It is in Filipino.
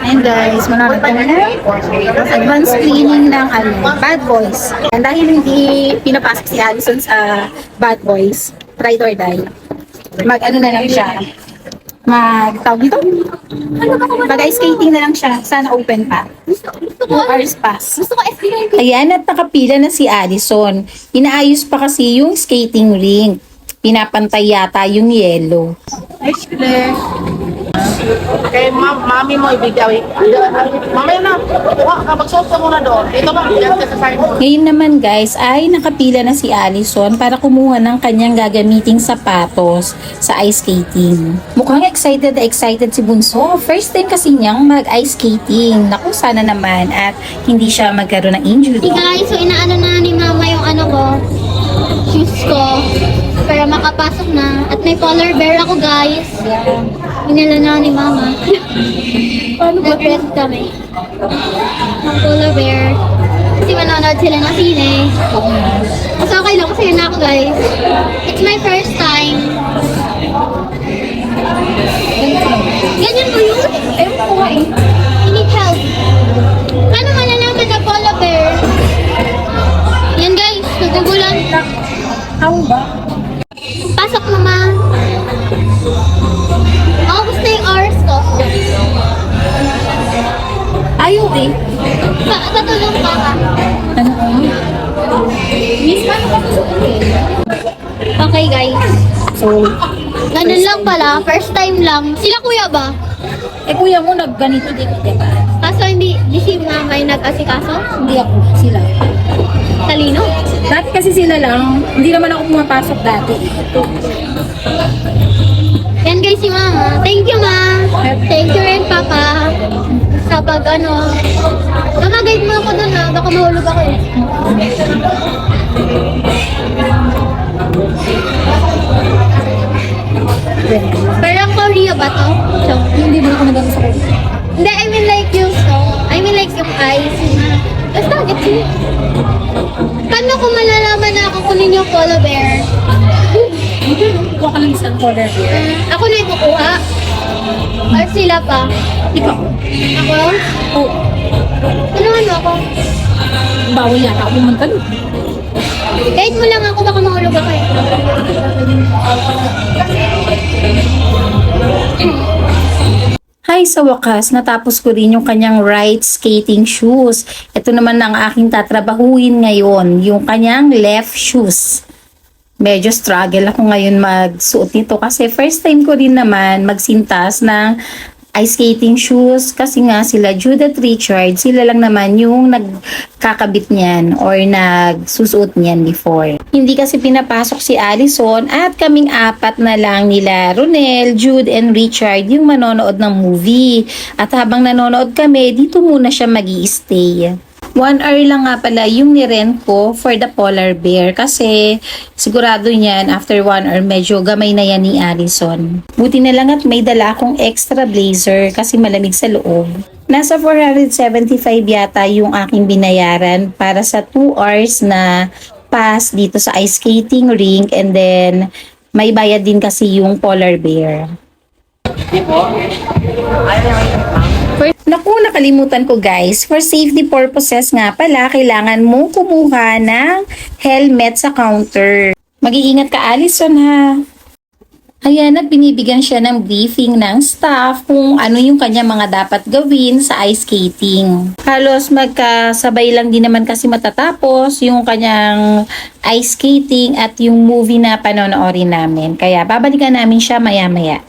Ayan guys, manonood kami ng advanced screening ng Bad Boys. And dahil hindi pinapasok si Allison sa Bad Boys, try or die, mag-ano na lang siya, mag-tawag dito? Mag-ice skating na lang siya. Sana open pa. 2 hours pass. Ayan, at nakapila na si Allison. Inaayos pa kasi yung skating rink. Pinapantay yata yung yellow. Kay mami mo ibigay. Mamaya na. Kuha ka, magsuot ka muna doon. Dito lang, yan ka sa side mo. Ngayon naman guys, ay nakapila na si Allison para kumuha ng kanyang gagamiting sapatos sa ice skating. Mukhang excited na excited si Bunso. First time kasi niyang mag-ice skating. Naku, sana naman at hindi siya magkaroon ng injury. Hey guys, so inaano na ni mama yung ano ko, shoes ko, para makapasok na. At may polar bear ako guys. Inala na ni mama. Nag-rest kami. Ng polar bear. Kasi manonood sila ng sine. Mas okay lang kasi na ako guys. It's my first time. Ganyan mo yun? Ewan ko nga eh. I need help. Paano malalaman na polar bear? Yan guys, nagugulan. How ba? Pasok naman. Ako gusto yung hours ko. Ayaw eh. Tatulong ka ka. Ano ko? Miss, paano ka susuotin? Okay guys. So, Ganun lang pala. First time lang. Sila kuya ba? kuya mo nagganito din, di ba? Kaso hindi si mama yung nag-asikaso? Hindi ako, sila. Talino? Dati kasi sila lang, hindi naman ako pumapasok dati. Yan guys si mama. Thank you ma. Thank you rin papa. Sa pag ano. Mama guide mo ako dun ha. Baka mahulog ako eh. Parang Korea ba to? So, Hindi mo ako nagano sa kanya. hindi, I mean like yung song. I mean like yung eyes. Basta, gets mo. Paano ko malalaman na ako kunin yung polar bear? Kuha ka lang isang color here. Ako na yung kukuha. Or sila pa? Ikaw. Ako? Oh, Tulungan mo ako. bawal yata ako pumunta doon. Guide mo lang ako, baka mahulog ako eh. Hi, sa wakas, natapos ko rin yung kanyang right skating shoes. Ito naman ang aking tatrabahuin ngayon, yung kanyang left shoes. Medyo struggle ako ngayon magsuot nito kasi first time ko rin naman magsintas ng ice skating shoes kasi nga sila Judith Richard, sila lang naman yung nagkakabit niyan or nagsusuot niyan before. Hindi kasi pinapasok si Allison at kaming apat na lang nila Ronel, Jude, and Richard yung manonood ng movie. At habang nanonood kami, dito muna siya mag-i-stay. 1 hour lang nga pala yung nirent ko for the polar bear kasi sigurado niyan after 1 hour medyo gamay na yan ni Allison. Buti na lang at may dala akong extra blazer kasi malamig sa loob. Nasa 475 yata yung aking binayaran para sa 2 hours na pass dito sa ice skating rink and then may bayad din kasi yung polar bear. Naku, nakalimutan ko guys. For safety purposes nga pala, kailangan mong kumuha ng helmet sa counter. Mag-iingat ka, Allison, ha? Ayan, at binibigyan siya ng briefing ng staff kung ano yung kanya mga dapat gawin sa ice skating. Halos magkasabay lang din naman kasi matatapos yung kanyang ice skating at yung movie na panonoorin namin. Kaya babalikan namin siya maya-maya.